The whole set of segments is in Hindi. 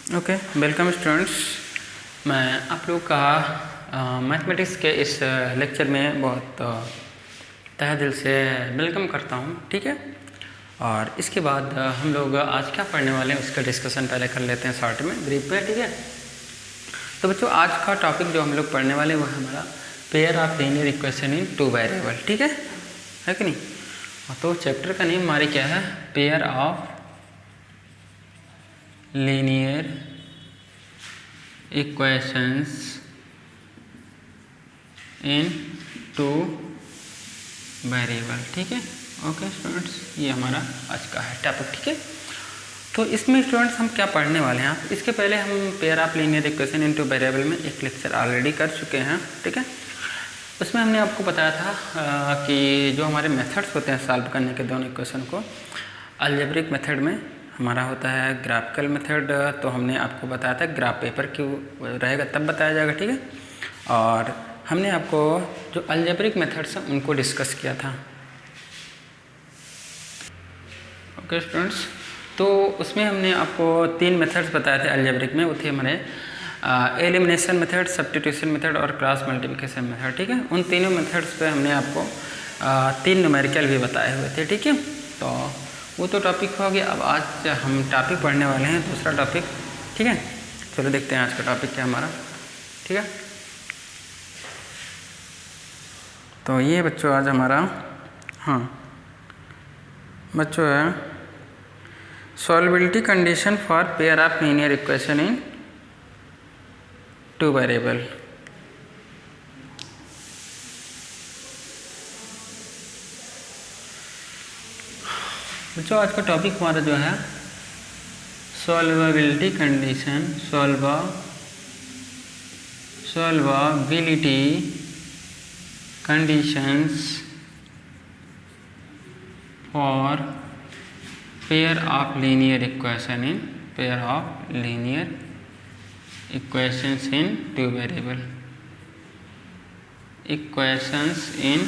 Okay, welcome students. मैं आप लोग का मैथमेटिक्स के इस लेक्चर में बहुत तहे दिल से वेलकम करता हूं, ठीक है। और इसके बाद हम लोग आज क्या पढ़ने वाले हैं उसका डिस्कशन पहले कर लेते हैं शॉर्ट में, ब्रीफ में, ठीक है। तो बच्चों आज का टॉपिक जो हम लोग पढ़ने वाले हैं वो है हमारा pair of linear equation in two variable, ठीक है कि नहीं। तो चैप्टर का नेम हमारी क्या है, pair of linear equations in two variable, ठीक है। ओके स्टूडेंट्स, ये हमारा आज का है टॉपिक, ठीक है। तो इसमें स्टूडेंट्स हम क्या पढ़ने वाले हैं, आप इसके पहले हम pair of linear equation in two variable में एक लेक्चर ऑलरेडी कर चुके हैं, ठीक है। उसमें हमने आपको बताया था कि जो हमारे मेथड्स होते हैं सॉल्व करने के दोनों इक्वेशन को, अलजेब्रिक मेथड में हमारा होता है ग्राफिकल मेथड। तो हमने आपको बताया था ग्राफ पेपर क्यों रहेगा तब बताया जाएगा, ठीक है। और हमने आपको जो अलजेब्रिक मेथड्स हैं उनको डिस्कस किया था। ओके स्टूडेंट्स, तो उसमें हमने आपको 3 मेथड्स बताए थे अलजेब्रिक में। वो थे हमारे एलिमिनेशन मेथड, सब्स्टिट्यूशन मेथड और क्रॉस मल्टीप्लिकेशन मेथड, ठीक है। उन तीनों मेथड्स पे हमने आपको 3 न्यूमेरिकल भी बताए हुए थे, ठीक है। तो वो तो टॉपिक हो गया। अब आज हम टॉपिक पढ़ने वाले हैं दूसरा टॉपिक, ठीक है। चलो देखते हैं आज का टॉपिक क्या हमारा, ठीक है। तो ये बच्चों आज हमारा बच्चों है solvability condition for pair of linear equation in two variable. बच्चों आज का टॉपिक हमारा जो है solvability condition, solvability conditions for pair of linear equation in equations in two variable, equations in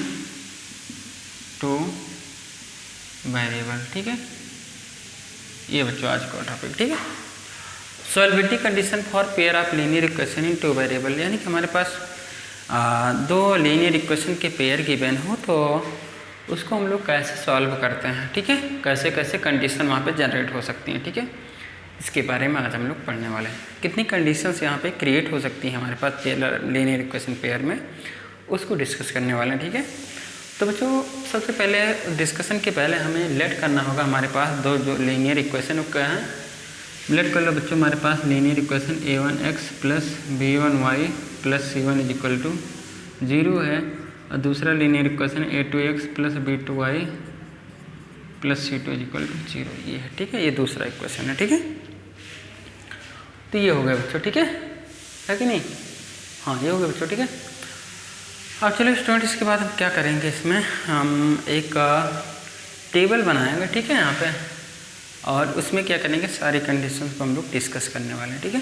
two variable, ठीक है। ये बच्चों आज का टॉपिक, ठीक है। Solvability condition for pair of linear equation in two variable, यानी कि हमारे पास 2 लीनियर इक्वेशन के पेयर गिवन हो तो उसको हम लोग कैसे सॉल्व करते हैं, ठीक है। कैसे कैसे कंडीशन वहाँ पे जनरेट हो सकती हैं, ठीक है। इसके बारे में आज हम लोग पढ़ने वाले हैं। कितनी कंडीशंस यहाँ पे क्रिएट हो सकती हैं हमारे पास लीनियर इक्वेशन पेयर में, उसको डिस्कस करने वाले हैं, ठीक है। तो बच्चों सबसे पहले डिस्कशन के पहले हमें लेट करना होगा हमारे पास 2 जो लीनियर इक्वेशन क्या हैं। लेट कर लो बच्चों, हमारे पास linear equation a1x plus b1y plus c1 is equal to 0 है, और दूसरा linear equation a2x plus b2y plus c2 is equal to 0, ये है, ठीक है। ये दूसरा इक्वेशन है, ठीक है। तो ये हो गया बच्चों, ठीक है कि नहीं। हाँ ये हो गया बच्चों, ठीक है। अब चलो स्टूडेंट, इसके बाद हम क्या करेंगे, इसमें हम एक टेबल बनाएंगे, ठीक है, यहाँ पे। और उसमें क्या करेंगे, सारी कंडीशंस को हम लोग डिस्कस करने वाले हैं, ठीक है।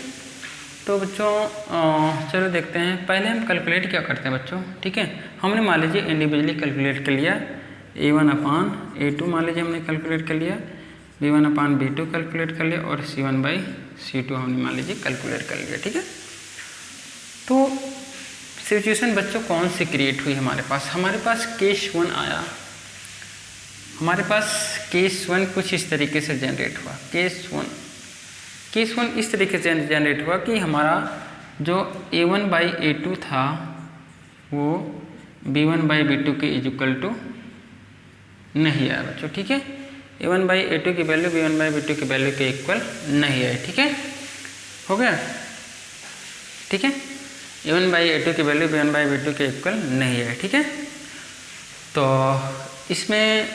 तो बच्चों चलो देखते हैं। पहले हम कैलकुलेट क्या करते हैं बच्चों, ठीक है। हमने मान लीजिए इंडिविजुअली कैलकुलेट कर लिया, a1/a2 मान लीजिए हमने कैलकुलेट कर लिया, b1/b2 कैलकुलेट कर लिया, और c1/c2 हमने मान लीजिए कैलकुलेट कर लिया, ठीक है। तो सिचुएशन बच्चों कौन सी क्रिएट हुई हमारे पास केस 1 आया। हमारे पास केस 1 कुछ इस तरीके से जनरेट हुआ। केस 1 इस तरीके से जनरेट हुआ कि हमारा जो a1/a2 था वो b1/b2 के इक्वल टू नहीं आया बच्चों, ठीक है। a1/a2 की वैल्यू b1/b2 की वैल्यू के इक्वल नहीं आई, ठीक है। हो गया, ठीक है। a1/a2 की वैल्यू b1/b2 के इक्वल नहीं है, ठीक है। तो इसमें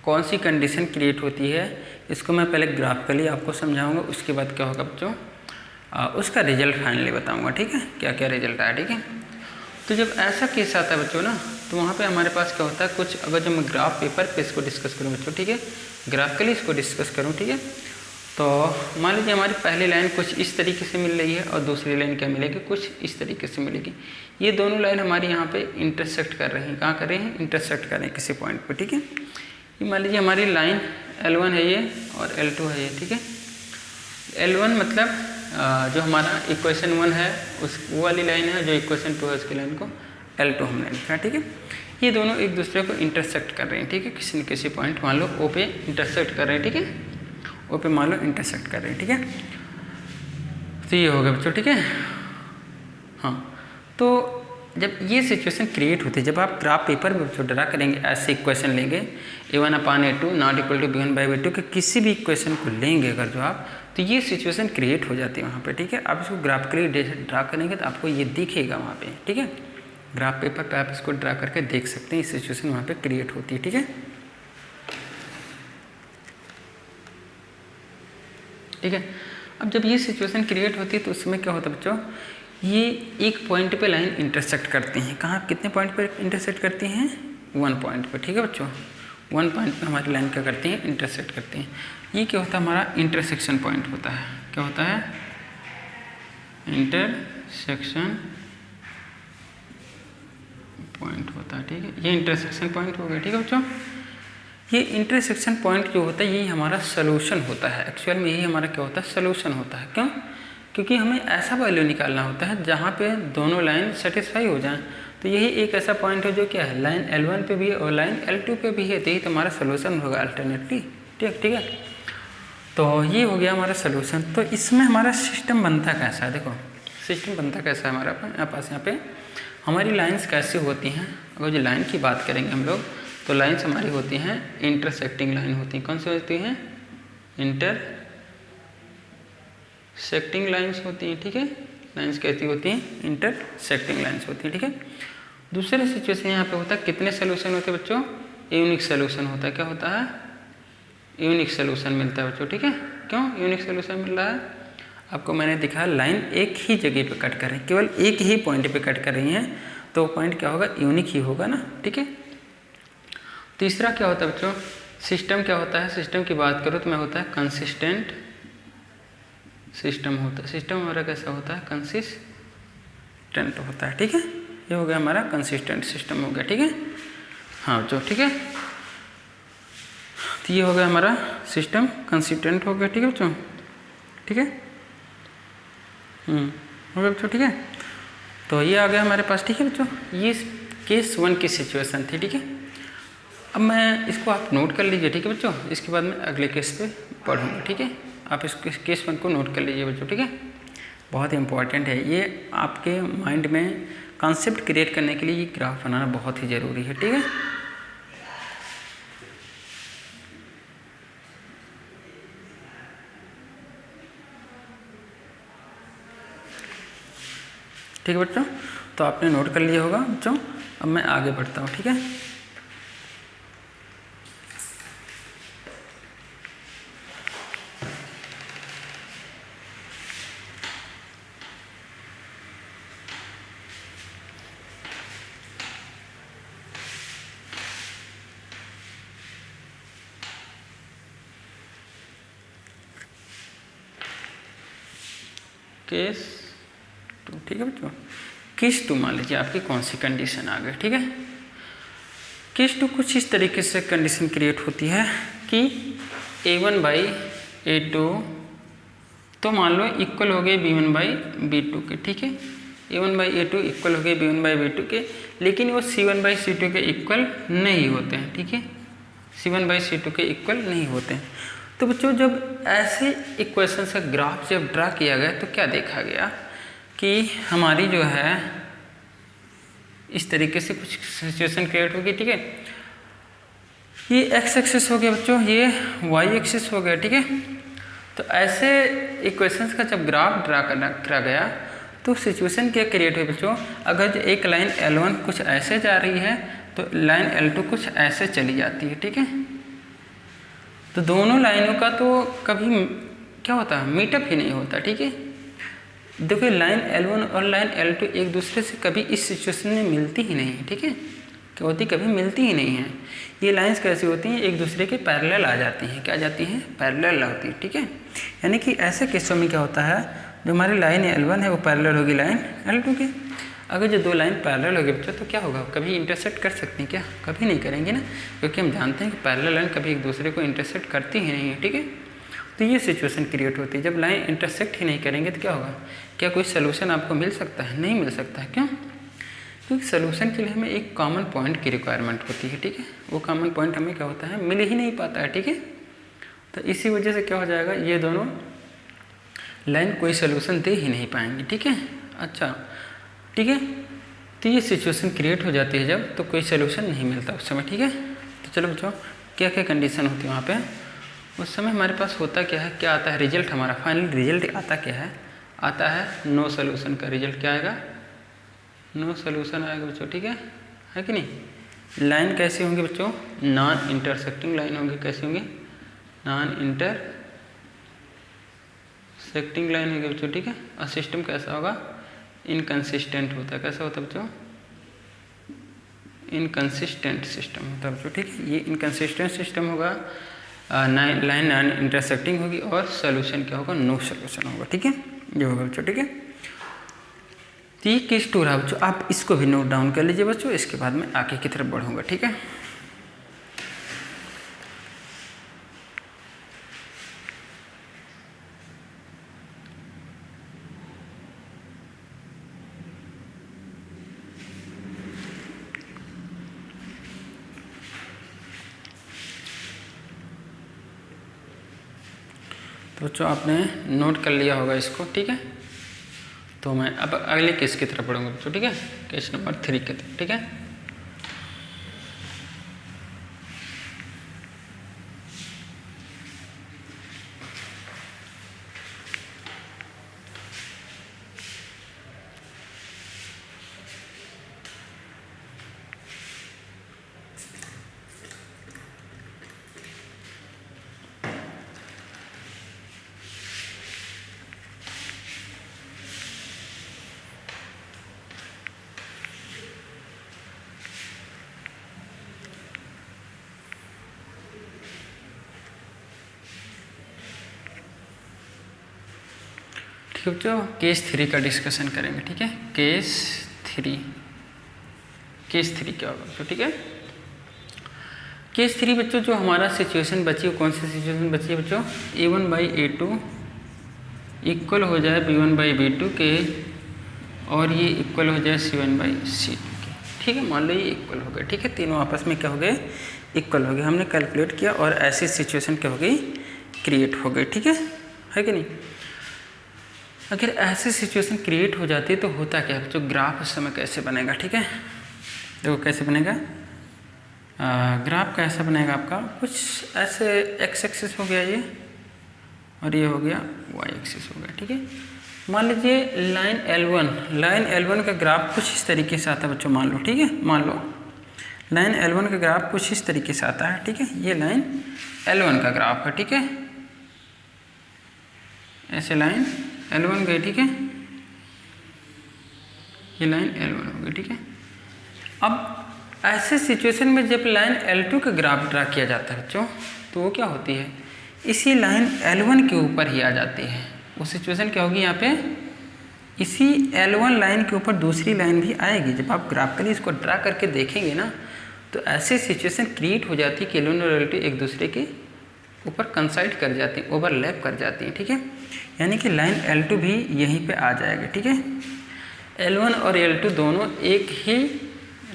कौन सी कंडीशन क्रिएट होती है, इसको मैं पहले ग्राफिकली आपको समझाऊंगा। उसके बाद क्या होगा बच्चों, उसका रिजल्ट फाइनली बताऊंगा, ठीक है, क्या क्या रिजल्ट आया, ठीक है। तो जब ऐसा केस आता है बच्चों ना, तो वहाँ पे हमारे पास क्या होता है, कुछ अगर जब मैं ग्राफ पेपर पे इसको डिस्कस करूँ बच्चों, ठीक है, ग्राफिकली इसको डिस्कस करूँ, ठीक है। तो मान लीजिए हमारी पहली लाइन कुछ इस तरीके से मिल रही है और दूसरी लाइन क्या मिलेगी, कुछ इस तरीके से मिलेगी। ये दोनों लाइन हमारी यहाँ पे इंटरसेक्ट कर रही हैं। कहाँ कर रही हैं, इंटरसेक्ट कर रहे हैं किसी पॉइंट पे, ठीक है। ये मान लीजिए हमारी लाइन L1 है ये और L2 है ये, ठीक है। L1 मतलब जो हमारा इक्वेशन 1 है उस वो वाली लाइन है, जो इक्वेशन 2 है उसकी लाइन को L2 हमने लिखा, ठीक है। ये दोनों एक दूसरे को इंटरसेक्ट कर रहे हैं, ठीक है, किसी न किसी पॉइंट मान लो O पे इंटरसेक्ट कर रहे हैं, ठीक है, O पे मान लो इंटरसेक्ट कर रहे हैं, ठीक है। तो ये हो गया बच्चों, ठीक है। हाँ, तो जब ये सिचुएशन क्रिएट होती है, जब आप ग्राफ पेपर में जो ड्रा करेंगे ऐसे इक्वेशन लेंगे A1/A2 not equal to B1/B2 के किसी भी इक्वेशन को लेंगे अगर जो आप, तो ये सिचुएशन क्रिएट हो जाती है वहाँ पे, ठीक है। आप इसको ग्राफिकली ड्रा करेंगे तो आपको ये दिखेगा वहाँ पे, ठीक है। ग्राफ पेपर पे आप इसको ड्रा करके देख सकते हैं, ये सिचुएशन वहाँ पे क्रिएट होती है, ठीक है, ठीक है। अब जब ये सिचुएशन क्रिएट होती है तो उसमें क्या होता है बच्चों, ये एक पॉइंट पे लाइन इंटरसेक्ट करती हैं। कहाँ, कितने पॉइंट पे इंटरसेक्ट करती हैं? 1 पॉइंट पे, ठीक है बच्चों। 1 पॉइंट पे हमारी लाइन क्या करती हैं? इंटरसेक्ट करती हैं। ये क्या होता है? हमारा इंटरसेक्शन पॉइंट होता है। क्या होता है? इंटरसेक्शन पॉइंट होता है, ठीक है। ये इंटरसेक्शन पॉइंट हो गया, ठीक है बच्चों। ये इंटरसेक्शन पॉइंट जो होता है यही हमारा सोल्यूशन होता है। एक्चुअल में यही हमारा क्या होता है? सोल्यूशन होता है। क्यों? क्योंकि हमें ऐसा वैल्यू निकालना होता है जहाँ पे दोनों लाइन सेटिस्फाई हो जाएं। तो यही एक ऐसा पॉइंट है जो क्या है, लाइन L1 पे भी है और लाइन L2 पे भी है, तो यही तुम्हारा सोल्यूशन होगा अल्टरनेटली, ठीक है। तो ये हो गया हमारा सोल्यूशन। तो इसमें हमारा सिस्टम बनता कैसा है? देखो सिस्टम बनता कैसा है हमारा पास यहाँ पे हमारी लाइन्स कैसी होती हैं। अगर जो लाइन की बात करेंगे हम लोग तो लाइन्स हमारी होती हैं इंटरसेक्टिंग लाइन होती हैं। कौन सी होती हैं? इंटरसेक्टिंग लाइन्स होती हैं, ठीक है। लाइन्स कैसी होती हैं? इंटरसेक्टिंग लाइन्स होती हैं, ठीक है। दूसरे सिचुएशन यहाँ पे होता है कितने सोल्यूशन होते हैं बच्चों? यूनिक सोल्यूशन होता है। क्या होता है? यूनिक सोल्यूशन मिलता है बच्चों, ठीक है। क्यों यूनिक सोल्यूशन मिल रहा है? आपको मैंने दिखाया लाइन एक ही जगह पे कट कर रही है, केवल एक ही पॉइंट पे कट कर रही हैं, तो पॉइंट क्या होगा? यूनिक ही होगा ना, ठीक है। तीसरा क्या होता है बच्चों? सिस्टम क्या होता है? सिस्टम की बात करो तो मैं होता है कंसिस्टेंट सिस्टम होता है। सिस्टम हमारा कैसा होता है? कंसिस्टेंट होता है, ठीक है। ये हो गया हमारा कंसिस्टेंट सिस्टम हो गया, ठीक है। हाँ बच्चों, ठीक है। तो ये हो गया हमारा सिस्टम कंसिस्टेंट हो गया, ठीक है बच्चों, ठीक है। हो गया बच्चों, ठीक है। तो ये आ गया हमारे पास, ठीक है बच्चों। ये केस 1 की सिचुएशन थी, ठीक है। अब मैं इसको आप नोट कर लीजिए, ठीक है बच्चों। इसके बाद मैं अगले केस पे पढ़ूँगा, ठीक है। आप इस केस 1 को नोट कर लीजिए बच्चों, ठीक है। बहुत ही इंपॉर्टेंट है ये, आपके माइंड में कॉन्सेप्ट क्रिएट करने के लिए ये ग्राफ बनाना बहुत ही ज़रूरी है, ठीक है। ठीक है बच्चों, तो आपने नोट कर लिया होगा बच्चों। अब मैं आगे बढ़ता हूँ, ठीक है। केस 2, ठीक है बच्चों। केस 2 मान लीजिए आपकी कौन सी कंडीशन आ गई, ठीक है। केस 2 कुछ इस तरीके से कंडीशन क्रिएट होती है कि A1/A2 तो मान लो इक्वल हो गए B1/B2 के, ठीक है। A1/A2 इक्वल हो गए B1/B2 के, लेकिन वो C1/C2 के इक्वल नहीं होते हैं, ठीक है। C1/C2 के इक्वल नहीं होते हैं। तो बच्चों जब ऐसे इक्वेशन का ग्राफ जब ड्रा किया गया तो क्या देखा गया कि हमारी जो है इस तरीके से कुछ सिचुएशन क्रिएट होगी, ठीक है। ये एक्स एक्सिस हो गया बच्चों, ये वाई एक्सिस हो गया, ठीक है। तो ऐसे इक्वेशंस का जब ग्राफ ड्रा करा गया तो सिचुएशन क्या क्रिएट हुई बच्चों? अगर एक लाइन L1 कुछ ऐसे जा रही है तो लाइन L2 कुछ ऐसे चली जाती है, ठीक है। तो दोनों लाइनों का तो कभी क्या होता है? मीटअप ही नहीं होता, ठीक है। देखो लाइन L1 और लाइन L2 एक दूसरे से कभी इस सिचुएशन में मिलती ही नहीं है, ठीक है। क्या होती? कभी मिलती ही नहीं है। ये लाइंस कैसी होती हैं? एक दूसरे के पैरेलल आ जाती हैं। क्या जाती हैं? पैरेलल होती है, ठीक है। यानी कि ऐसे केसों में क्या होता है, जो हमारी लाइन L1 है वो पैरेलल होगी लाइन L2 के। अगर जो दो लाइन पैरेलल होगी बच्चों तो क्या होगा? कभी इंटरसेक्ट कर सकती हैं क्या? कभी नहीं करेंगे ना, क्योंकि हम जानते हैं कि पैरेलल लाइन कभी एक दूसरे को इंटरसेक्ट करती ही नहीं है, ठीक है। तो तो ये सिचुएशन क्रिएट होती है। जब लाइन इंटरसेक्ट ही नहीं करेंगे तो क्या होगा, क्या कोई सोल्यूशन आपको मिल सकता है? नहीं मिल सकता है। क्यों? क्योंकि सोल्यूशन के लिए हमें एक कॉमन पॉइंट की रिक्वायरमेंट होती है, ठीक है। वो कॉमन पॉइंट हमें क्या होता है, मिल ही नहीं पाता है, ठीक है। तो इसी वजह से क्या हो जाएगा, ये दोनों लाइन कोई सोल्यूशन दे ही नहीं पाएंगे, ठीक है। अच्छा, ठीक है। तो ये सिचुएशन क्रिएट हो जाती है जब, तो कोई सोल्यूशन नहीं मिलता उस समय, ठीक है। तो चलो बच्चों, क्या क्या कंडीशन होती है वहाँ पे, उस समय हमारे पास होता क्या है, क्या आता है रिजल्ट, हमारा फाइनल रिजल्ट आता क्या है, आता है नो सोल्यूशन का रिजल्ट। क्या आएगा? नो सोल्यूशन आएगा बच्चों, ठीक है कि नहीं। लाइन कैसी होंगी बच्चों, नॉन इंटरसेक्टिंग लाइन होंगी। कैसी होंगी? नॉन इंटरसेक्टिंग लाइन होगी बच्चों, ठीक है। और सिस्टम कैसा होगा, इनकंसिस्टेंट होता है। कैसा होता है बच्चों? इनकंसिस्टेंट सिस्टम होता है बच्चों, ठीक है। ये इनकंसिस्टेंट सिस्टम होगा, लाइन नॉन इंटरसेक्टिंग होगी, और सोल्यूशन क्या होगा, नो सोल्यूशन होगा, ठीक है। ये होगा बच्चों, ठीक है। तो ये केस 2 रहा बच्चों, आप इसको भी नोट डाउन कर लीजिए बच्चों, इसके बाद मैं आगे की तरफ बढ़ूंगा, ठीक है। तो बच्चों आपने नोट कर लिया होगा इसको, ठीक है। तो मैं अब अगले केस की तरफ बढ़ूंगा बच्चों, ठीक है। केस नंबर 3 की तरफ, ठीक है। ठीक है बच्चों, केस 3 का डिस्कशन करेंगे, ठीक है। केस 3 क्या होगा बच्चों, ठीक है। केस 3 बच्चों, जो हमारा सिचुएशन बची है, कौन सी सिचुएशन बची है बच्चों, a1/a2 इक्वल हो जाए b1/b2 के, और ये इक्वल हो जाए c1/c2 के, ठीक है। मान लो ये इक्वल हो गए, ठीक है। तीनों आपस में क्या हो गए, इक्वल हो गए। हमने कैलकुलेट किया और ऐसी सिचुएशन क्या हो गई, क्रिएट हो गई, ठीक है कि नहीं। अगर ऐसी सिचुएशन क्रिएट हो जाती है तो होता क्या है, जो ग्राफ उस समय कैसे बनेगा, ठीक है। देखो कैसे बनेगा, ग्राफ कैसा बनेगा आपका, कुछ ऐसे एक्स एक्सिस हो गया ये, और ये हो गया वाई एक्सिस हो गया, ठीक है। मान लीजिए लाइन L1 का ग्राफ कुछ इस तरीके से आता है बच्चों, मान लो, ठीक है। मान लो लाइन L1 का ग्राफ कुछ इस तरीके से आता है, ठीक है। ये लाइन L1 का ग्राफ है, ठीक है। ऐसे लाइन L1 गई, ठीक है। ये लाइन L1 हो गई, ठीक है। अब ऐसे सिचुएशन में जब लाइन L2 का ग्राफ ड्रा किया जाता है बच्चों, तो वो क्या होती है, इसी लाइन L1 के ऊपर ही आ जाती है। वो सिचुएशन क्या होगी, यहाँ पे इसी L1 लाइन के ऊपर दूसरी लाइन भी आएगी। जब आप ग्राफिकली इसको ड्रा करके देखेंगे ना, तो ऐसी सिचुएशन क्रिएट हो जाती है कि L1 और L2 एक दूसरे के ऊपर कंसाइड कर जाती हैं, ओवरलैप कर जाती हैं, ठीक है। यानी कि लाइन L2 भी यहीं पे आ जाएगा, ठीक है। L1 और L2 दोनों एक ही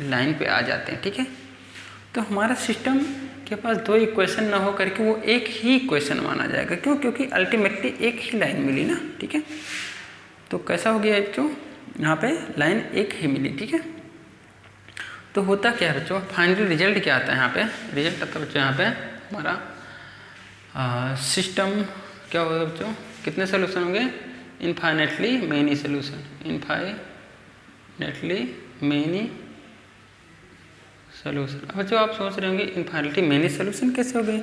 लाइन पे आ जाते हैं, ठीक है। तो हमारा सिस्टम के पास दो इक्वेशन ना हो करके वो एक ही इक्वेशन माना जाएगा। क्यों? क्योंकि अल्टीमेटली एक ही लाइन मिली ना, ठीक है। तो कैसा हो गया बच्चों, यहाँ पे लाइन एक ही मिली, ठीक है। तो होता क्या है बच्चों, फाइनली रिजल्ट क्या आता है, यहाँ पे रिजल्ट आता है बच्चों, यहाँ पे हमारा सिस्टम क्या होगा बच्चों, कितने सोल्यूशन होंगे, infinitely many solution, infinitely many solution. अब बच्चों आप सोच रहे होंगे इनफाइनेटली मेनी सोल्यूशन कैसे हो गए।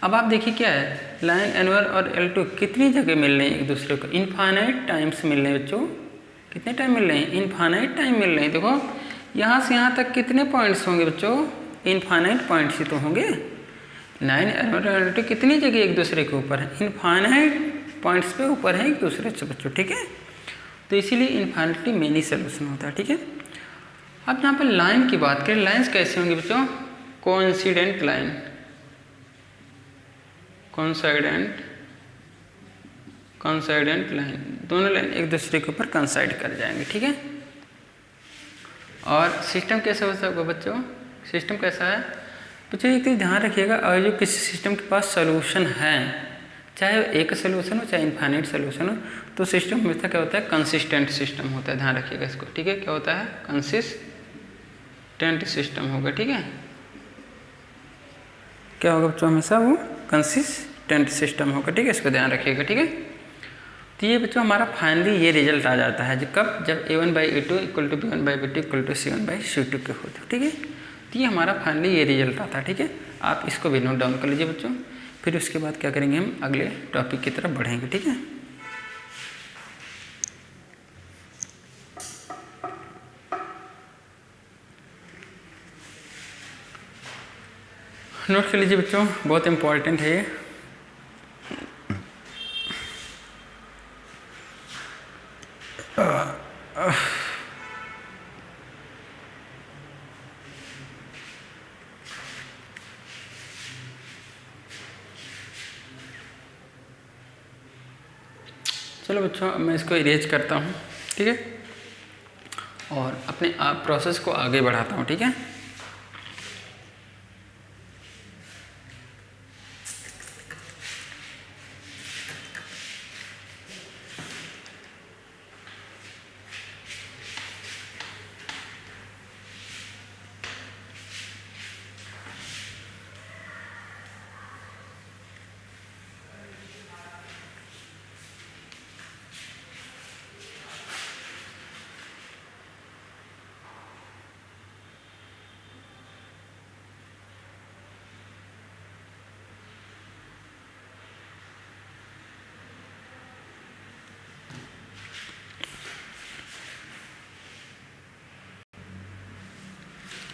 अब आप देखिए क्या है, लाइन L1 और L2 कितनी जगह मिल रहे हैं एक दूसरे को, इनफाइनाइट टाइम्स मिल रहे हैं बच्चों। कितने टाइम मिल रहे हैं, इनफाइनाइट टाइम मिल रहे हैं। देखो यहाँ से यहाँ तक कितने पॉइंट्स होंगे बच्चों, इनफाइनाइट पॉइंट्स ही तो होंगे। लाइन L1 और L2 कितनी जगह एक दूसरे के ऊपर है, इनफाइनाइट पॉइंट्स पे ऊपर है एक दूसरे से बच्चों, ठीक है। तो इसीलिए इनफाइनेटली मेनी सोल्यूशन होता है, ठीक है। अब यहाँ पर लाइन की बात करें, लाइन्स कैसे होंगी बच्चों, कोइंसिडेंट लाइन, कोइंसाइडेंट कंसाइडेंट लाइन, दोनों लाइन एक दूसरे के ऊपर कंसाइड कर जाएंगे, ठीक है। और सिस्टम कैसे हो सकता है बच्चों, सिस्टम कैसा है बच्चों, एक चीज़ ध्यान रखिएगा, और जो किसी सिस्टम के पास सोल्यूशन है, चाहे एक सोल्यूशन हो चाहे इनफाइनाइट सोल्यूशन हो, तो सिस्टम हमेशा क्या होता है, कंसिस्टेंट सिस्टम होता है, ध्यान रखिएगा इसको, ठीक है। क्या होता है, कंसिस्टेंट सिस्टम होगा, ठीक है। क्या होगा बच्चों, हमेशा वो कंसिस्टेंट सिस्टम होगा, ठीक है, इसको ध्यान रखिएगा, ठीक है। तो ये बच्चों हमारा फाइनली ये रिजल्ट आ जाता है, कब, जब A1/A2 = B1/B2 = C1/C2 के होते, ठीक है। तो ये हमारा फाइनली ये रिजल्ट आता है, ठीक है। आप इसको भी नोट डाउन कर लीजिए बच्चों। फिर उसके बाद क्या करेंगे, हम अगले टॉपिक की तरफ बढ़ेंगे, ठीक है। नोट कर लीजिए बच्चों, बहुत इम्पोर्टेंट है ये। चलो बच्चों, अब मैं इसको इरेज करता हूँ, ठीक है, और अपने आप प्रोसेस को आगे बढ़ाता हूँ, ठीक है।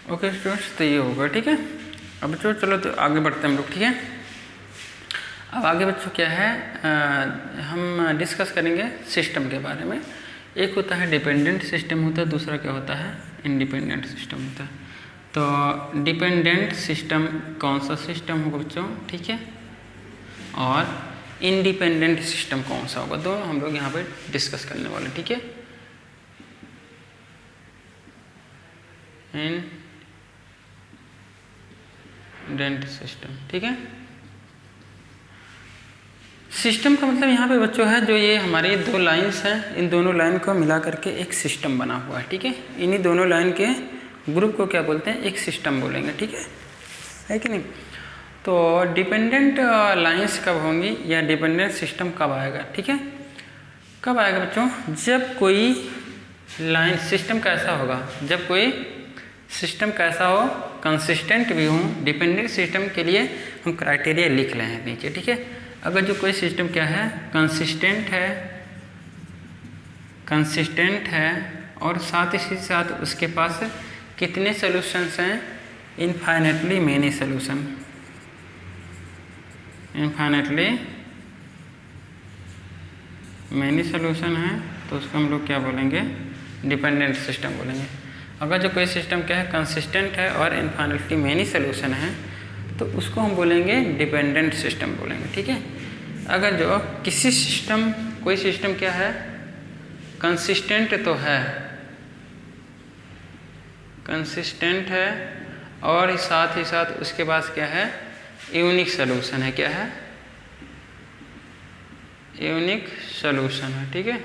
ओके स्टूडेंट्स, तो ये होगा, ठीक है। अब बच्चों चलो तो आगे बढ़ते हैं हम लोग, ठीक है। अब आगे बच्चों क्या है, हम डिस्कस करेंगे सिस्टम के बारे में। एक होता है डिपेंडेंट सिस्टम होता है, दूसरा क्या होता है, इंडिपेंडेंट सिस्टम होता है। तो डिपेंडेंट सिस्टम कौन सा सिस्टम होगा बच्चों, ठीक है, और इंडिपेंडेंट सिस्टम कौन सा होगा, दोनों हम लोग यहाँ पे डिस्कस करने वाले, ठीक है। इंडिपेंडेंट सिस्टम, ठीक है। सिस्टम का मतलब यहाँ पे बच्चों है, जो ये हमारे दो लाइंस हैं, इन दोनों लाइन को मिला करके एक सिस्टम बना हुआ है, ठीक है। इन्हीं दोनों लाइन के ग्रुप को क्या बोलते हैं, एक सिस्टम बोलेंगे, ठीक है कि नहीं। तो डिपेंडेंट लाइंस कब होंगी या डिपेंडेंट सिस्टम कब आएगा, ठीक है। कब आएगा बच्चों, जब कोई लाइन सिस्टम कैसा होगा, जब कोई सिस्टम कैसा हो, कंसिस्टेंट भी हो। डिपेंडेंट सिस्टम के लिए हम क्राइटेरिया लिख रहे हैं नीचे, ठीक है। अगर जो कोई सिस्टम क्या है, कंसिस्टेंट है और साथ ही साथ उसके पास कितने सॉल्यूशंस हैं, infinitely many solution, infinitely many solution है, तो उसको हम लोग क्या बोलेंगे, डिपेंडेंट सिस्टम बोलेंगे। अगर जो कोई सिस्टम क्या है, कंसिस्टेंट है और इनफाइनेटली मेनी सॉल्यूशन है, तो उसको हम बोलेंगे डिपेंडेंट सिस्टम बोलेंगे, ठीक है। अगर जो किसी सिस्टम, कोई सिस्टम क्या है, कंसिस्टेंट तो है, कंसिस्टेंट है और साथ ही साथ उसके पास क्या है, यूनिक सॉल्यूशन है, क्या है, यूनिक सॉल्यूशन है, ठीक है,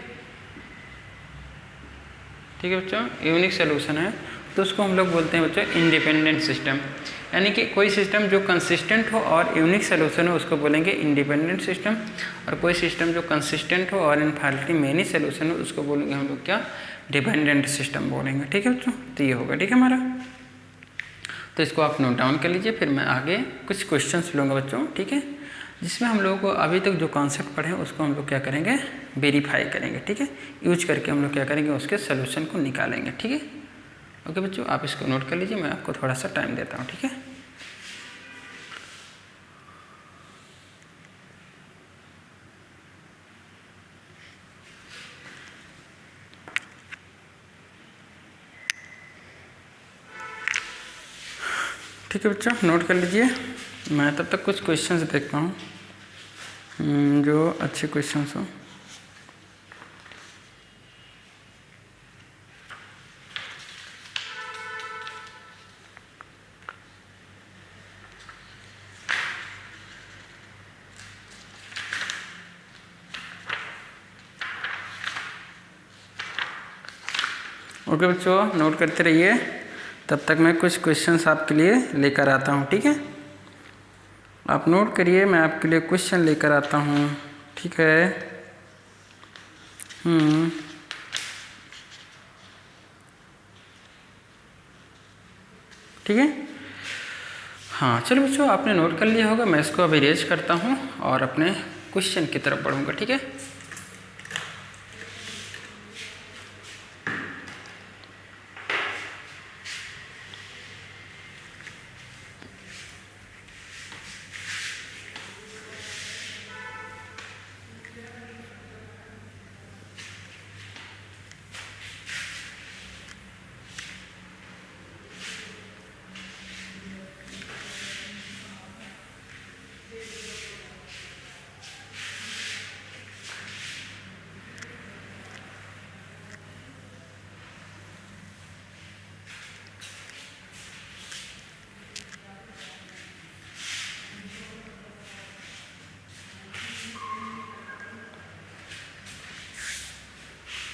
ठीक है बच्चों, यूनिक सॉल्यूशन है, तो उसको हम लोग बोलते हैं बच्चों इंडिपेंडेंट सिस्टम। यानी कि कोई सिस्टम जो कंसिस्टेंट हो और यूनिक सॉल्यूशन हो उसको बोलेंगे इंडिपेंडेंट सिस्टम, और कोई सिस्टम जो कंसिस्टेंट हो और इनफाइनेटली मेनी सॉल्यूशन हो उसको बोलेंगे हम लोग क्या, डिपेंडेंट सिस्टम बोलेंगे, ठीक है बच्चों। तो ये होगा, ठीक है हमारा। तो इसको आप नोट डाउन कर लीजिए, फिर मैं आगे कुछ क्वेश्चंस लूँगा बच्चों, ठीक है, जिसमें हम लोगों को अभी तक जो कॉन्सेप्ट पढ़े हैं उसको हम लोग क्या करेंगे, वेरीफाई करेंगे, ठीक है। यूज करके हम लोग क्या करेंगे, उसके सोल्यूशन को निकालेंगे, ठीक है। ओके बच्चों, आप इसको नोट कर लीजिए, मैं आपको थोड़ा सा टाइम देता हूँ, ठीक है। ठीक है बच्चों, नोट कर लीजिए, मैं तब तक कुछ क्वेश्चंस देखता हूँ जो अच्छे क्वेश्चंस हो। ओके बच्चों, नोट करते रहिए, तब तक मैं कुछ क्वेश्चंस आपके लिए लेकर आता हूँ। ठीक है, आप नोट करिए, मैं आपके लिए क्वेश्चन लेकर आता हूँ। ठीक है, ठीक है। हाँ चलो बच्चों, आपने नोट कर लिया होगा, मैं इसको अब इरेज करता हूँ और अपने क्वेश्चन की तरफ बढ़ूँगा। ठीक है,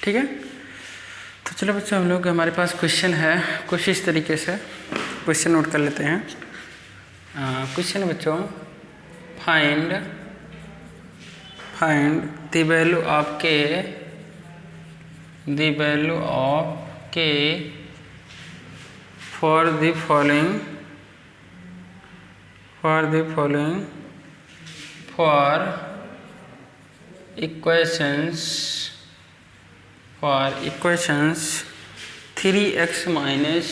ठीक है। तो चलो बच्चों, हम लोग हमारे पास क्वेश्चन है, कुछ इस तरीके से क्वेश्चन नोट कर लेते हैं। क्वेश्चन बच्चों, फाइंड द वैल्यू ऑफ के for the following for equations 3x minus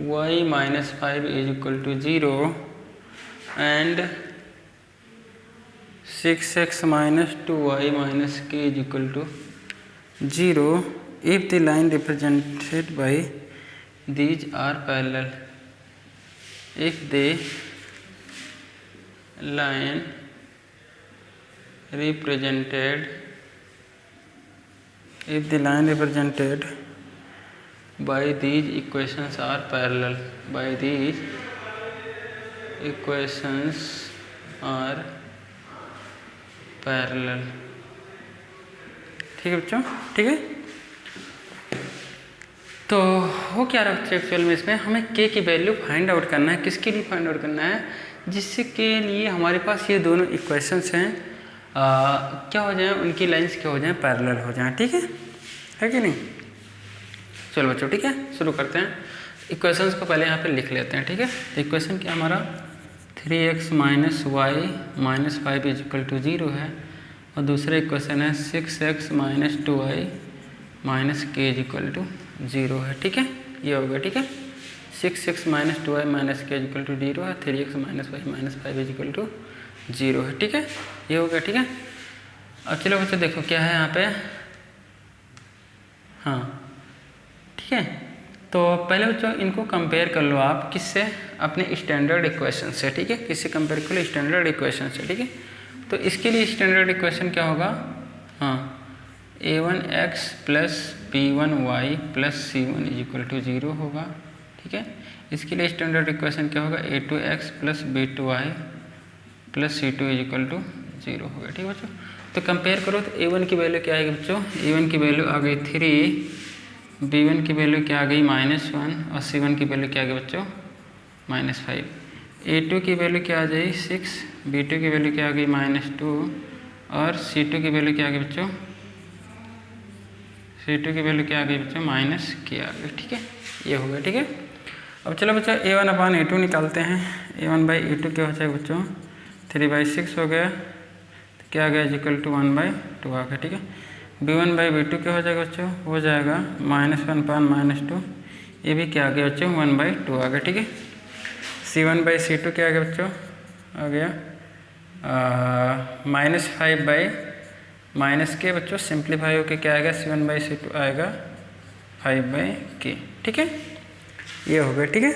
y minus 5 is equal to 0 and 6x minus 2y minus k is equal to 0 if the line represented by these are parallel. If the line represented by these equations are parallel, ठीक है बच्चों, ठीक है। तो हो क्या रहा है एक्चुअल में, इसमें हमें के की वैल्यू फाइंड आउट करना है। किसके लिए फाइंड आउट करना है? जिससे के लिए हमारे पास ये दोनों इक्वेशंस हैं क्या हो जाए, उनकी लाइंस क्या हो जाए, पैरेलल हो जाए। ठीक है कि नहीं? चलो बच्चों, ठीक है, शुरू करते हैं। इक्वेशंस को पहले यहाँ पे लिख लेते हैं। ठीक है, इक्वेशन क्या हमारा 3x minus Y minus 5 is equal to 0 है, और दूसरा इक्वेशन है 6x minus 2y minus K is equal to 0 है। ठीक है, ये हो गया। ठीक है, 6x minus 2y minus K is equal to 0 है, 3x minus Y minus 5 is equal to 0 है। ठीक है, ये हो गया। ठीक है, अब चलो बच्चों देखो क्या है यहाँ पे। हाँ ठीक है, तो पहले बच्चों इनको कंपेयर कर लो आप, किससे? अपने स्टैंडर्ड इक्वेशन से। ठीक है, किससे कंपेयर कर लो? स्टैंडर्ड इक्वेशन से। ठीक है, तो इसके लिए स्टैंडर्ड इक्वेशन क्या होगा? हाँ, a1x plus b1y plus c1 is equal to 0 होगा। ठीक है, इसके लिए स्टैंडर्ड इक्वेशन क्या होगा? a2x plus b2y plus c2 is equal to 0 होगा। ठीक है बच्चों, तो कंपेयर करो तो a1 की वैल्यू क्या आएगी बच्चों? a1 की वैल्यू आ गई 3, b1 की वैल्यू क्या आ गई -1, और c1 की वैल्यू क्या आ गई बच्चों? -5। a2 की वैल्यू क्या आ जाएगी 6, b2 की वैल्यू क्या आ गई -2, और c2 की वैल्यू क्या आ गई बच्चों? c2 की वैल्यू क्या आ गई बच्चों? -k आ गई। ठीक है, ये हो गया। ठीक है, अब चलो बच्चों a1 अपान a2 निकालते हैं। a1 बाई a2 क्या हो जाएगा बच्चों? 3/6 हो गया, तो क्या आ गया? इक्वल टू 1/2 आ गया। ठीक है, b1 बाई b2 क्या हो जाएगा बच्चों? हो जाएगा -1 अपान -2, ये भी क्या आ गया बच्चों? 1/2 आ गया। ठीक है, c1 बाई c2 क्या आ गया बच्चों? आ गया -5 बाई -k बच्चों, सिंप्लीफाई होकर क्या आएगा? c1 बाई c2 आएगा 5/k। ठीक है, ये हो गया। ठीक है,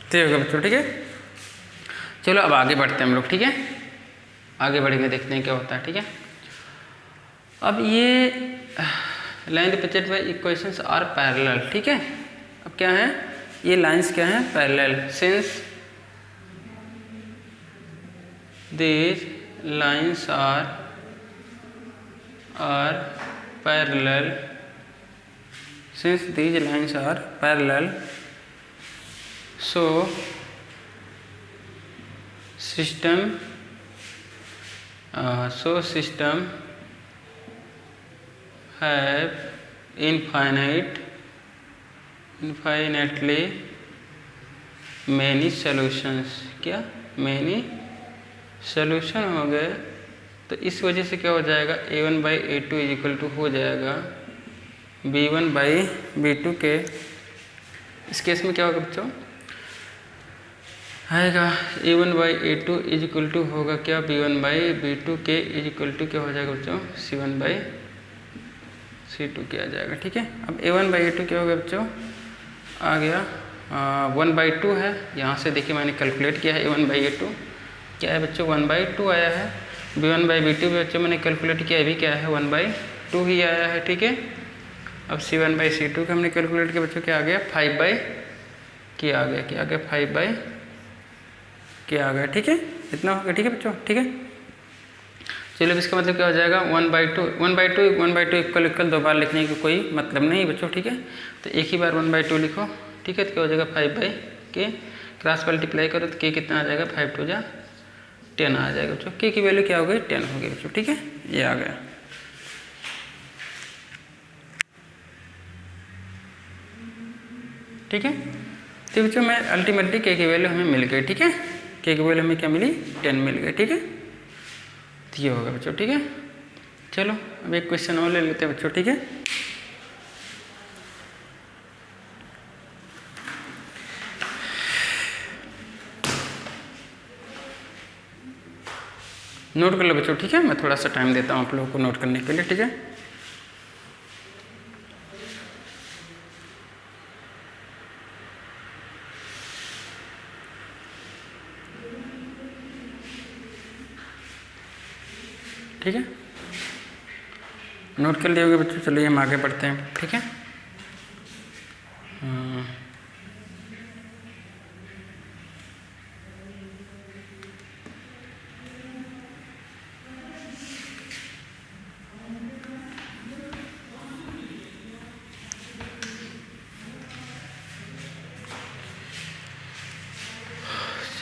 तो ये होगा बच्चों। ठीक है, चलो अब आगे बढ़ते हैं हम लोग। ठीक है, आगे बढ़ेंगे, देखते हैं क्या होता है। ठीक है, अब ये line represented by equations are parallel. ठीक है, अब क्या है, ये लाइंस क्या है, parallel, since these lines are parallel, since these lines are parallel, so system have infinitely many solutions, क्या many सोल्यूशन हो गए। तो इस वजह से क्या हो जाएगा, A1/A2 इक्वल टू हो जाएगा B1/B2 के। इस केस में क्या होगा बच्चों, आएगा A1/A2 इक्वल टू होगा क्या, B1/B2 के इक्वल टू क्या हो जाएगा बच्चों, C1/C2 किया जाएगा। ठीक है, अब A1/A2 क्या होगा बच्चों, आ गया 1/2 है। यहाँ से देखिए मैंने कैलकुलेट किया है, A1/A2 क्या है बच्चों, 1/2 आया है। B1/B2 भी बच्चों मैंने कैलकुलेट किया, भी क्या है 1/2 ही आया है। ठीक है, अब C1/C2 का हमने कैलकुलेट किया बच्चों, क्या आ गया 5/K आ गया, क्या आ गया 5/K आ गया। ठीक है, इतना हो गया। ठीक है बच्चों, ठीक है, चलो इसका मतलब क्या हो जाएगा 1/2 इक्वल दो बार लिखने की कोई मतलब नहीं बच्चों। ठीक है, तो एक ही बार 1/2 लिखो। ठीक है, तो क्या हो जाएगा 5/K, क्रॉस मल्टीप्लाई करो तो K कितना आ जाएगा, 5 2 जा 10 आ जाएगा बच्चों। K की वैल्यू क्या हो गई, 10 हो गई बच्चों। ठीक है, ये आ गया। ठीक है, तो बच्चों मैं अल्टीमेटली K की वैल्यू हमें मिल गई। ठीक है, K की वैल्यू हमें क्या मिली, 10 मिल गई। ठीक है, तो ये होगा बच्चों। ठीक है, चलो अब एक क्वेश्चन और ले लेते हैं बच्चों। ठीक है, नोट कर लो बच्चों। ठीक है, मैं थोड़ा सा टाइम देता हूँ आप लोगों को नोट करने के लिए। ठीक है, ठीक है, नोट कर लिए होंगे बच्चों। चलिए हम आगे बढ़ते हैं। ठीक है,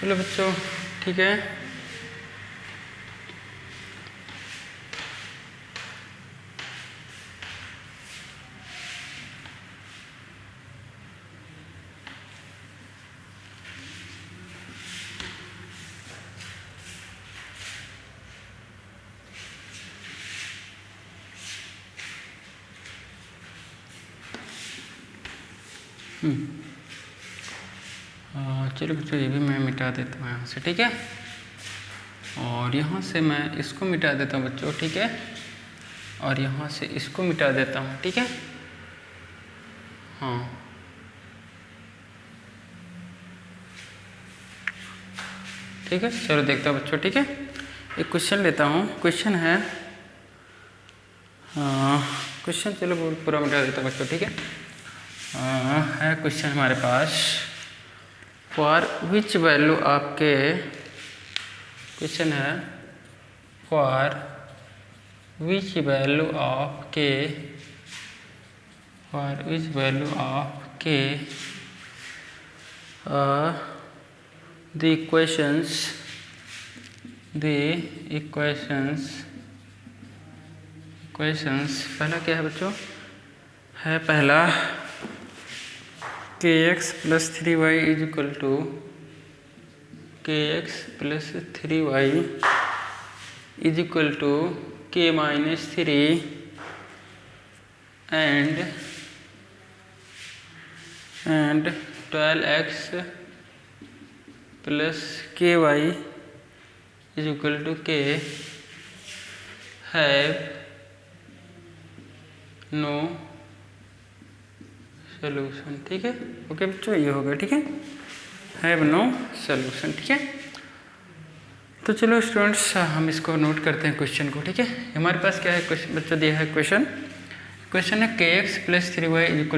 चलो बच्चों, ठीक है, चलो बच्चों ये भी मैं मिटा देता हूँ यहाँ से। ठीक है, और यहाँ से मैं इसको मिटा देता हूँ बच्चों। ठीक है, और यहाँ से इसको मिटा देता हूँ। ठीक है, हाँ ठीक है, चलो देखता हूँ बच्चों। ठीक है, एक क्वेश्चन लेता हूँ। क्वेश्चन है, क्वेश्चन चलो पूरा मिटा देता हूँ बच्चों। ठीक है, है क्वेश्चन हमारे पास, फॉर विच वैल्यू आपके, क्वेश्चन है फॉर विच वैल्यू ऑफ के, फॉर विच वैल्यू ऑफ के द इक्वेशंस पहला क्या है बच्चों, है पहला kx + 3y = kx + 3y = k - 3 and 12x + ky = k have no solution. ठीक है, ओके बच्चों, ये हो गया। ठीक है, हैव नो सोल्यूशन। ठीक है, तो चलो स्टूडेंट्स हम इसको नोट करते हैं क्वेश्चन को। ठीक है, हमारे पास क्या है क्वेश्चन बच्चों, दिया है क्वेश्चन है kx + 3y = k -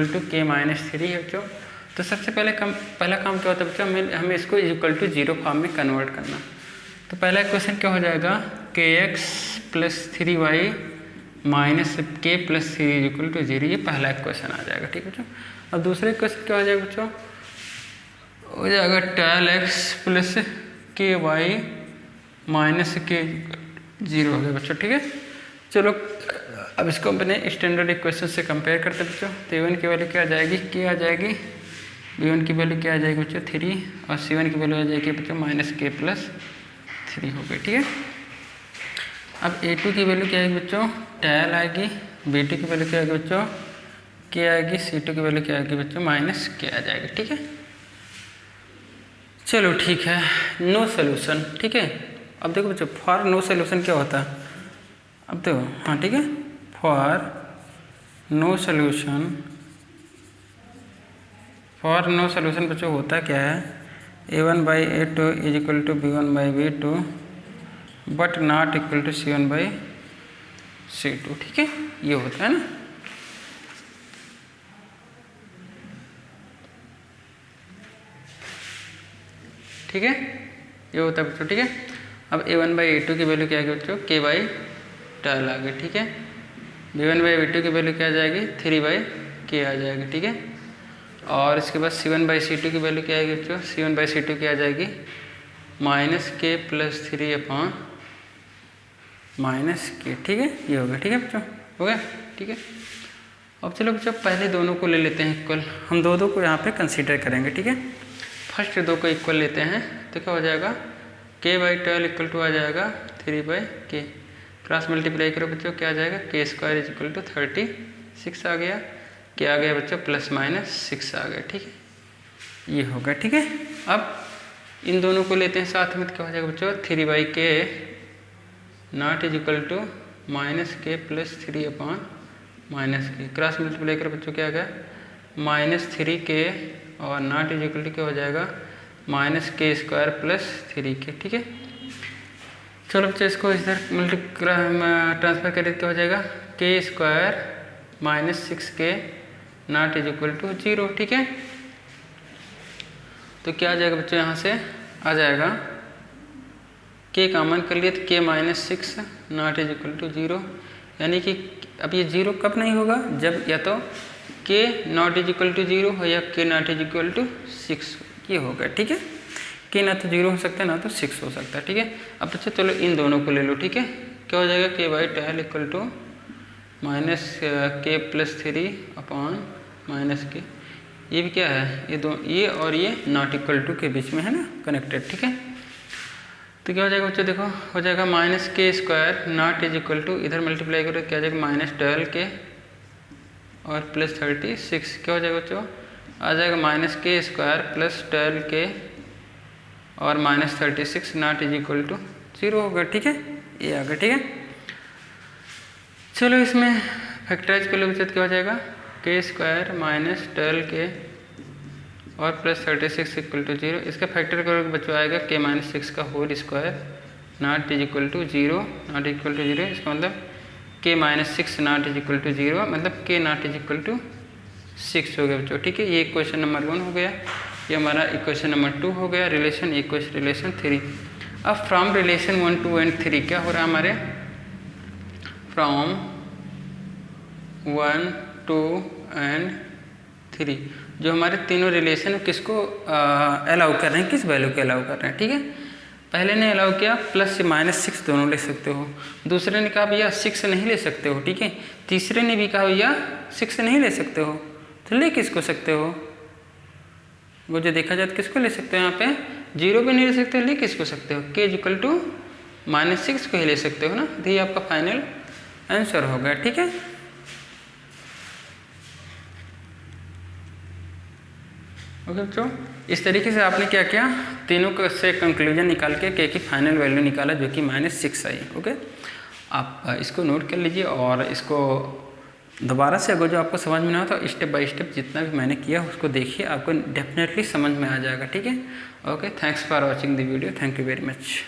3 है बच्चों। तो सबसे पहला काम क्या होता है बच्चों, हमें इसको इक्वल टू 0 फॉर्म में कन्वर्ट करना। तो पहला इक्वेशन क्या हो जाएगा, kx + 3y - k + 3 = 0, ये पहला इक्वेशन आ जाएगा। ठीक है बच्चों। अब दूसरा इक्वेशन क्या हो जाएगा बच्चों, हो जाएगा tan x + ky - k 0 हो गया बच्चों। ठीक है, चलो अब इसको अपने स्टैंडर्ड इक्वेशन से कंपेयर करते हैं बच्चों। तो a1 की वैल्यू क्या आ जाएगी, k आ जाएगी, b1 की वैल्यू क्या आ जाएगी बच्चों 3, और c1 की वैल्यू आ जाएगी बच्चों -k + 3 हो गई। ठीक है, अब a2 की वैल्यू क्या आएगी बच्चों, tan आएगी, b2 की वैल्यू क्या आएगी बच्चों, k आएगी, c2 की वैल्यू क्या आएगी बच्चों -k आ जाएगी। ठीक है, चलो ठीक है, नो सोल्यूशन। ठीक है, अब देखो बच्चों फॉर नो सोल्यूशन क्या होता है, अब देखो, हाँ ठीक है, फॉर नो सोल्यूशन बच्चों होता क्या है, a1/a2 = b1/b2 but not equal to c1/c2। ठीक है, ये होता है ना। ठीक है, ये होता है बच्चों। ठीक है, अब a1/a2 की वैल्यू क्या आएगी बच्चों, k/12 आ गई। ठीक है, b1/b2 की वैल्यू क्या आ जाएगी, 3/k आ जाएगी। ठीक है, और इसके बाद c1/c2 की वैल्यू क्या आएगी बच्चों, c1/c2 की आ जाएगी -k + 3/-k। ठीक है, ये हो गया। ठीक है बच्चों, हो गया। ठीक है, अब चलो बच्चों पहले दोनों को ले लेते हैं इक्वल, हम दो को यहाँ पे कंसीडर करेंगे। ठीक है, फर्स्ट दो को इक्वल लेते हैं तो क्या हो जाएगा, k/12 = आ जाएगा 3/k, क्रॉस मल्टीप्लाई करो बच्चों, क्या आ जाएगा, k² = 36 आ गया, क्या आ गया बच्चों +-6 आ गया। ठीक है, ये हो गया। ठीक है, अब इन दोनों को लेते हैं साथ में, तो क्या हो जाएगा बच्चों 3/k not equal to -k + 3/-k, cross multiply करो बच्चों, क्या आ गया -3k, और नॉट इक्वल टू क्या हो जाएगा -k² + 3k। ठीक है, चलो बच्चों इसको इधर ट्रांसफर करें, क्या हो जाएगा k² - 6k not equal to 0। ठीक है, तो क्या आ जाएगा बच्चों, यहाँ से आ जाएगा k कॉमन कर लिए तो k - 6 नॉट इक्वल टू 0, यानी कि अब ये 0 कब नहीं होगा, जब या तो k नॉट इक्वल टू 0 हो या k नॉट इक्वल टू 6, ये होगा। ठीक है, k ना तो 0 हो सकता है ना तो 6 हो सकता है। ठीक है, अब बच्चों चलो इन दोनों को ले लो। ठीक है, क्या हो जाएगा k/12 = -k + 3/-k, ये भी क्या है, ये और ये नॉट इक्वल टू के बीच में है ना कनेक्टेड। ठीक है, तो क्या हो जाएगा बच्चों, देखो हो जाएगा -k² नॉट इक्वल टू, इधर मल्टीप्लाई करो क्या आ जाएगा -12k और +36, क्या हो जाएगा बच्चों, आ जाएगा -k² + 12k और -36 नॉट इक्वल टू 0 होगा। ठीक है, ये आ गया। ठीक है, चलो इसमें फैक्टराइज कर लो बच्चों, क्या हो जाएगा k² - 12k और +36 = 0, इसका फैक्टर करोगे बच्चों आएगा k - 6 का whole square not equal to 0, not equal to 0, इसका मतलब k - 6 नॉट इक्वल टू 0, मतलब k नॉट इक्वल टू 6 हो गया बच्चों। ठीक है, ये इक्वेशन नंबर 1 हो गया, ये हमारा इक्वेशन नंबर 2 हो गया, रिलेशन इक्वेशन रिलेशन 3। अब फ्रॉम रिलेशन 1, 2 एंड 3 क्या हो रहा है हमारे, फ्रॉम 1, 2 एंड 3 जो हमारे तीनों रिलेशन किसको अलाउ कर रहे हैं, किस वैल्यू को अलाउ कर रहे हैं। ठीक है, पहले ने अलाउ किया +-6 दोनों ले सकते हो, दूसरे ने कहा भैया 6 नहीं ले सकते हो। ठीक है, तीसरे ने भी कहा भैया 6 नहीं ले सकते हो, तो ले किसको सकते हो, वो जो देखा जाए तो किसको ले सकते हो, यहाँ पे 0 भी नहीं ले सकते, ले किसको सकते हो, k = -6 को ही ले सकते हो ना, तो ये आपका फाइनल आंसर हो गया। ठीक है, ओके बच्चों, इस तरीके से आपने क्या किया, तीनों को से कंक्लूजन निकाल के k की फाइनल वैल्यू निकाला जो कि -6 आई। ओके, आप इसको नोट कर लीजिए, और इसको दोबारा से अगर जो आपको समझ में ना हो तो स्टेप बाय स्टेप जितना भी मैंने किया उसको देखिए, आपको डेफिनेटली समझ में आ जाएगा। ठीक है, okay, thanks for watching the video, thank you very much.